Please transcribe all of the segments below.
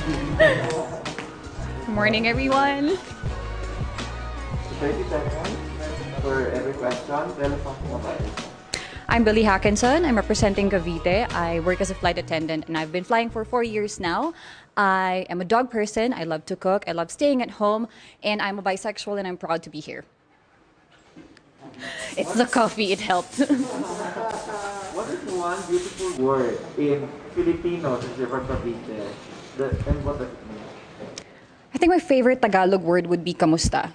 Good morning, everyone. 30 seconds for every question. Tell us something about it. I'm Billy Hakenson. I'm representing Cavite. I work as a flight attendant and I've been flying for 4 years now. I am a dog person. I love to cook. I love staying at home. And I'm a bisexual and I'm proud to be here. It's the coffee, it helped. What is one beautiful word in Filipino since you're from Cavite? And what does it mean? I think my favorite Tagalog word would be kamusta.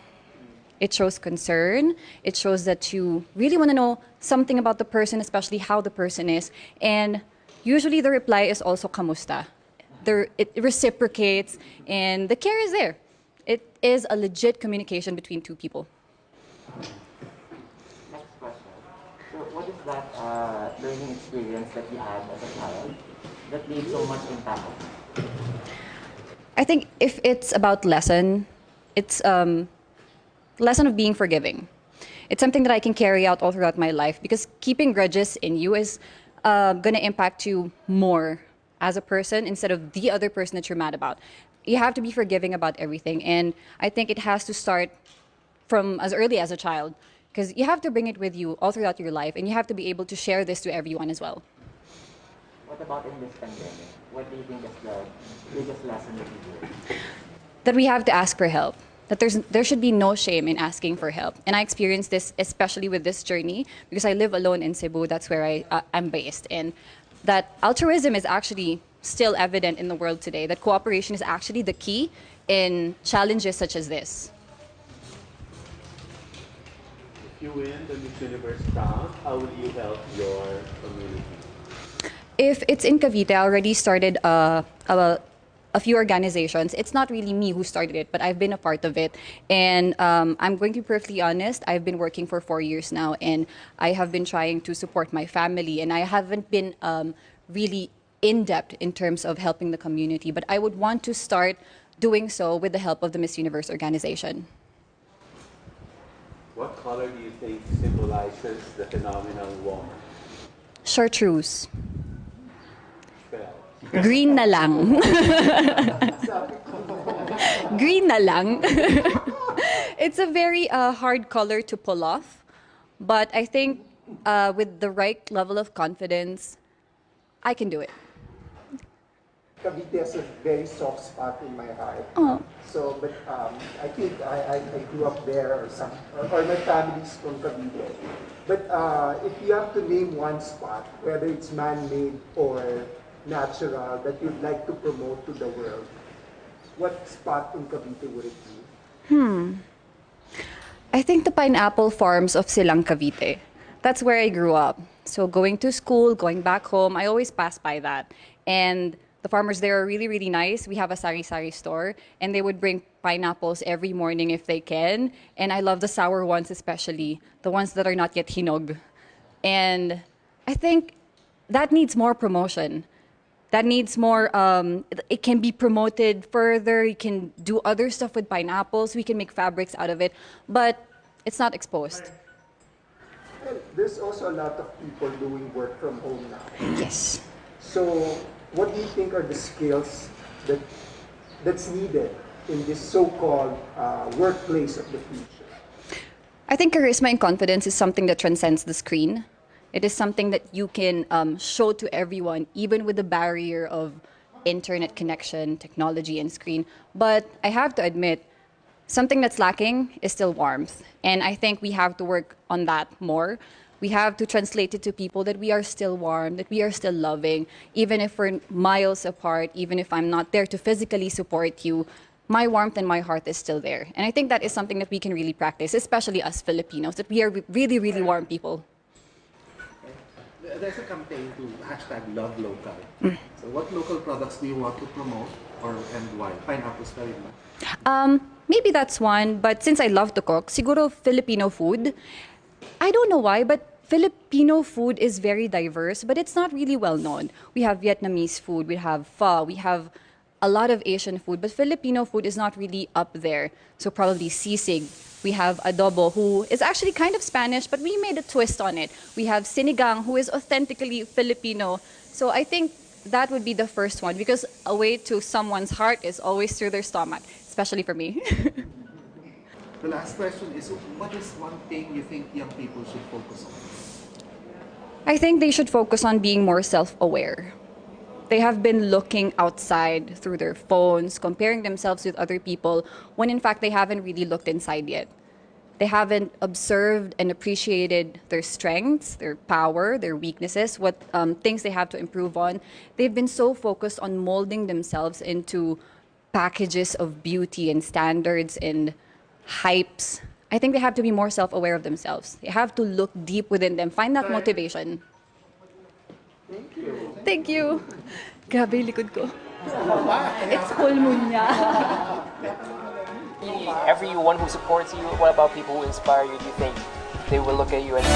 It shows concern. It shows that you really want to know something about the person, especially how the person is. And usually the reply is also kamusta. It reciprocates and the care is there. It is a legit communication between two people. Next question. So what is that learning experience that you had as a child that made so much impact on you? I think if it's about lesson, it's lesson of being forgiving. It's something that I can carry out all throughout my life because keeping grudges in you is going to impact you more as a person instead of the other person that you're mad about. You have to be forgiving about everything. And I think it has to start from as early as a child because you have to bring it with you all throughout your life and you have to be able to share this to everyone as well. What about in this pandemic? What do you think is the biggest lesson that you learned? That we have to ask for help. That there should be no shame in asking for help. And I experienced this especially with this journey because I live alone in Cebu. That's where I'm based. And that altruism is actually still evident in the world today. That cooperation is actually the key in challenges such as this. If you win the Miss Universe crown, how will you help your community? If it's in Cavite, I already started a few organizations. It's not really me who started it, but I've been a part of it. And I'm going to be perfectly honest, I've been working for 4 years now, and I have been trying to support my family, and I haven't been really in-depth in terms of helping the community, but I would want to start doing so with the help of the Miss Universe organization. What color do you think symbolizes the phenomenal woman? Chartreuse. Spell. Green na lang. Green na lang. It's a very hard color to pull off, but I think with the right level of confidence, I can do it. Cavite has a very soft spot in my heart. Oh. So, but I think I grew up there or my family's from Cavite. But if you have to name one spot, whether it's man-made or natural, that you'd like to promote to the world, what spot in Cavite would it be? I think the pineapple farms of Silang Cavite. That's where I grew up. So going to school, going back home, I always pass by that. And the farmers there are really, really nice. We have a sari-sari store, and they would bring pineapples every morning if they can. And I love the sour ones especially, the ones that are not yet hinog. And I think that needs more promotion. That needs more, it can be promoted further. You can do other stuff with pineapples. We can make fabrics out of it, but it's not exposed. Well, there's also a lot of people doing work from home now. Yes. So, what do you think are the skills that's needed in this so-called workplace of the future? I think charisma and confidence is something that transcends the screen. It is something that you can show to everyone, even with the barrier of internet connection, technology, and screen. But I have to admit, something that's lacking is still warmth. And I think we have to work on that more. We have to translate it to people that we are still warm, that we are still loving, even if we're miles apart, even if I'm not there to physically support you, my warmth and my heart is still there. And I think that is something that we can really practice, especially us Filipinos, that we are really, really warm people. There's a campaign to hashtag love local. So what local products do you want to promote and why? Pineapple very much. Maybe that's one, but since I love to cook, siguro Filipino food. I don't know why, but Filipino food is very diverse, but it's not really well known. We have Vietnamese food, we have pho, we have a lot of Asian food, but Filipino food is not really up there. So probably sisig. We have adobo, who is actually kind of Spanish, but we made a twist on it. We have sinigang, who is authentically Filipino. So I think that would be the first one, because a way to someone's heart is always through their stomach, especially for me. The last question is, what is one thing you think young people should focus on? I think they should focus on being more self-aware. They have been looking outside through their phones, comparing themselves with other people, when in fact they haven't really looked inside yet. They haven't observed and appreciated their strengths, their power, their weaknesses, what things they have to improve on. They've been so focused on molding themselves into packages of beauty and standards and hypes. I think they have to be more self-aware of themselves. They have to look deep within them, find that motivation. Thank you. Thank you. Grabe yung likod ko. It's full moon niya. Everyone who supports you, what about people who inspire you? Do you think they will look at you and say,